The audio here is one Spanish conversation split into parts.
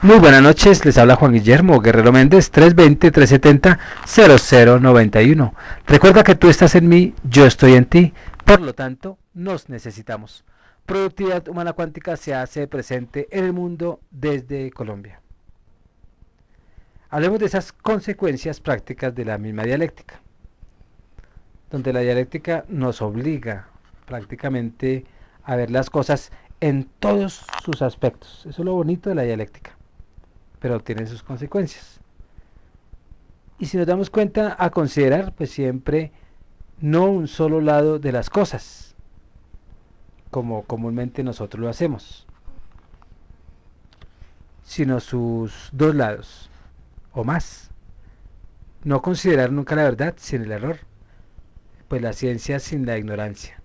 Muy buenas noches, les habla Juan Guillermo Guerrero Méndez, 320-370-0091. Recuerda que tú estás en mí, yo estoy en ti, por lo tanto, nos necesitamos. Productividad Humana Cuántica se hace presente en el mundo desde Colombia. Hablemos de esas consecuencias prácticas de la misma dialéctica, donde la dialéctica nos obliga prácticamente a ver las cosas en todos sus aspectos. Eso es lo bonito de la dialéctica, pero tiene sus consecuencias. Y si nos damos cuenta, a considerar pues siempre no un solo lado de las cosas, como comúnmente nosotros lo hacemos, sino sus dos lados o más. No considerar nunca la verdad sin el error, pues la ciencia sin la ignorancia.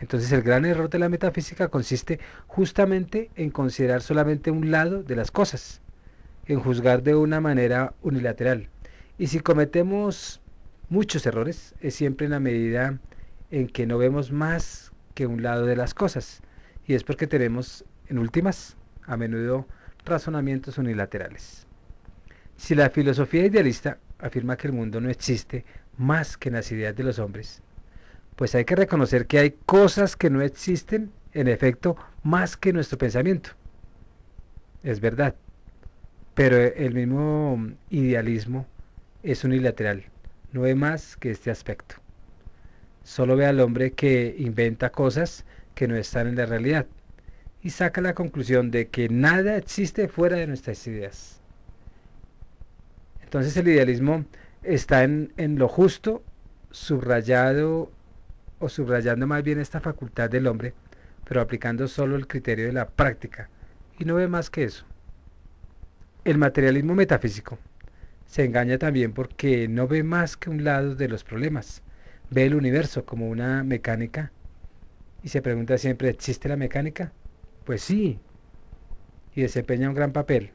Entonces el gran error de la metafísica consiste justamente en considerar solamente un lado de las cosas, en juzgar de una manera unilateral. Y si cometemos muchos errores, es siempre en la medida en que no vemos más que un lado de las cosas. Y es porque tenemos, en últimas, a menudo razonamientos unilaterales. Si la filosofía idealista afirma que el mundo no existe más que en las ideas de los hombres, pues hay que reconocer que hay cosas que no existen, en efecto, más que nuestro pensamiento. Es verdad. Pero el mismo idealismo es unilateral, no ve más que este aspecto. Solo ve al hombre que inventa cosas que no están en la realidad y saca la conclusión de que nada existe fuera de nuestras ideas. Entonces el idealismo está en lo justo, subrayado o subrayando más bien esta facultad del hombre, pero aplicando solo el criterio de la práctica y no ve más que eso. El materialismo metafísico se engaña también porque no ve más que un lado de los problemas. Ve el universo como una mecánica y se pregunta siempre, ¿existe la mecánica? Pues sí, y desempeña un gran papel.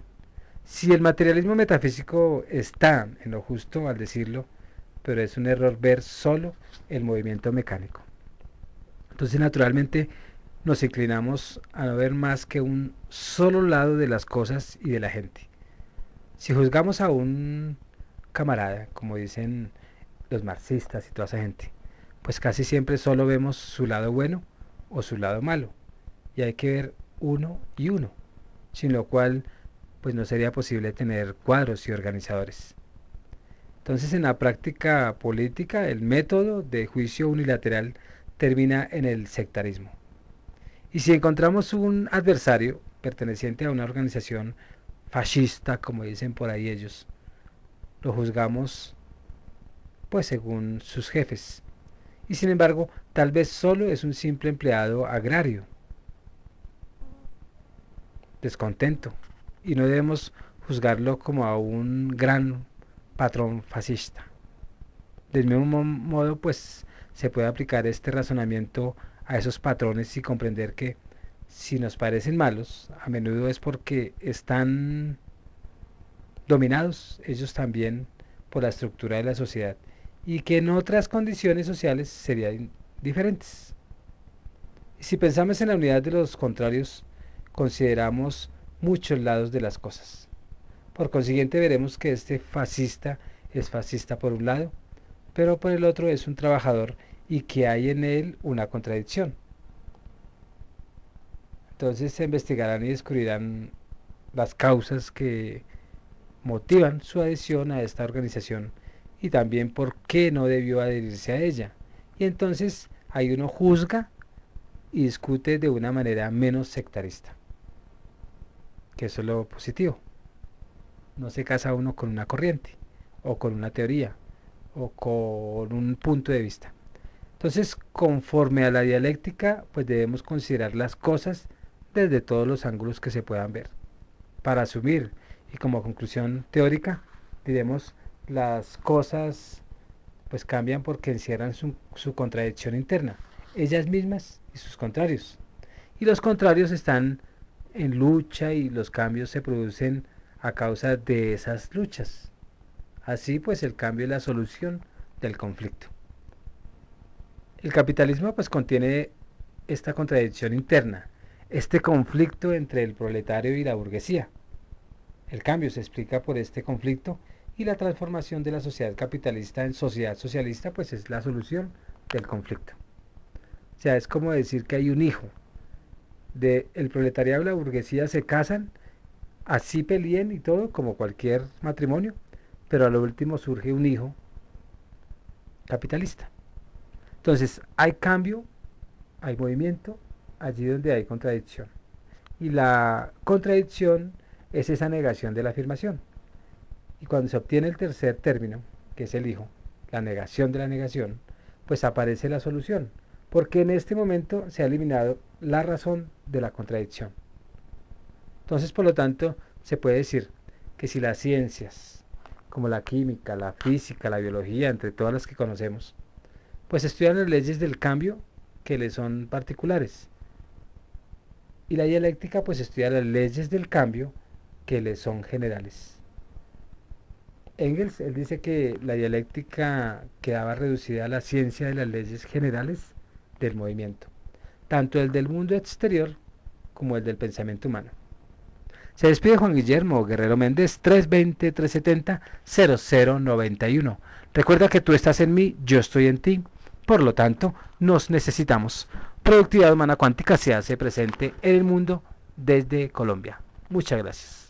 Si el materialismo metafísico está en lo justo al decirlo, pero es un error ver solo el movimiento mecánico. Entonces naturalmente nos inclinamos a no ver más que un solo lado de las cosas y de la gente. Si juzgamos a un camarada, como dicen los marxistas y toda esa gente, pues casi siempre solo vemos su lado bueno o su lado malo, y hay que ver uno y uno, sin lo cual pues no sería posible tener cuadros y organizadores. Entonces en la práctica política el método de juicio unilateral termina en el sectarismo. Y si encontramos un adversario perteneciente a una organización fascista, como dicen por ahí ellos, lo juzgamos pues según sus jefes. Y sin embargo, tal vez solo es un simple empleado agrario, descontento, y no debemos juzgarlo como a un gran patrón fascista. Del mismo modo, pues se puede aplicar este razonamiento a esos patrones y comprender que si nos parecen malos, a menudo es porque están dominados ellos también por la estructura de la sociedad y que en otras condiciones sociales serían diferentes. Y si pensamos en la unidad de los contrarios, consideramos muchos lados de las cosas. Por consiguiente veremos que este fascista es fascista por un lado, pero por el otro es un trabajador y que hay en él una contradicción. Entonces se investigarán y descubrirán las causas que motivan su adhesión a esta organización y también por qué no debió adherirse a ella. Y entonces ahí uno juzga y discute de una manera menos sectarista, que eso es lo positivo. No se casa uno con una corriente o con una teoría o con un punto de vista. Entonces, conforme a la dialéctica, pues debemos considerar las cosas desde todos los ángulos que se puedan ver. Para asumir y como conclusión teórica, diremos las cosas pues cambian porque encierran su contradicción interna, ellas mismas y sus contrarios. Y los contrarios están en lucha y los cambios se producen a causa de esas luchas. Así pues el cambio es la solución del conflicto. El capitalismo pues contiene esta contradicción interna, este conflicto entre el proletario y la burguesía. El cambio se explica por este conflicto y la transformación de la sociedad capitalista en sociedad socialista pues es la solución del conflicto. O sea, es como decir que hay un hijo del proletariado y la burguesía se casan, así peleen y todo, como cualquier matrimonio, pero a lo último surge un hijo capitalista. Entonces, hay cambio, hay movimiento, allí donde hay contradicción. Y la contradicción es esa negación de la afirmación. Y cuando se obtiene el tercer término, que es el hijo, la negación de la negación, pues aparece la solución, porque en este momento se ha eliminado la razón de la contradicción. Entonces, por lo tanto, se puede decir que si las ciencias, como la química, la física, la biología, entre todas las que conocemos, pues estudian las leyes del cambio que le son particulares. Y la dialéctica pues estudia las leyes del cambio que le son generales. Engels, él dice que la dialéctica quedaba reducida a la ciencia de las leyes generales del movimiento, tanto el del mundo exterior como el del pensamiento humano. Se despide Juan Guillermo Guerrero Méndez, 320-370-0091. Recuerda que tú estás en mí, yo estoy en ti, por lo tanto, nos necesitamos. Productividad Humana Cuántica se hace presente en el mundo desde Colombia. Muchas gracias.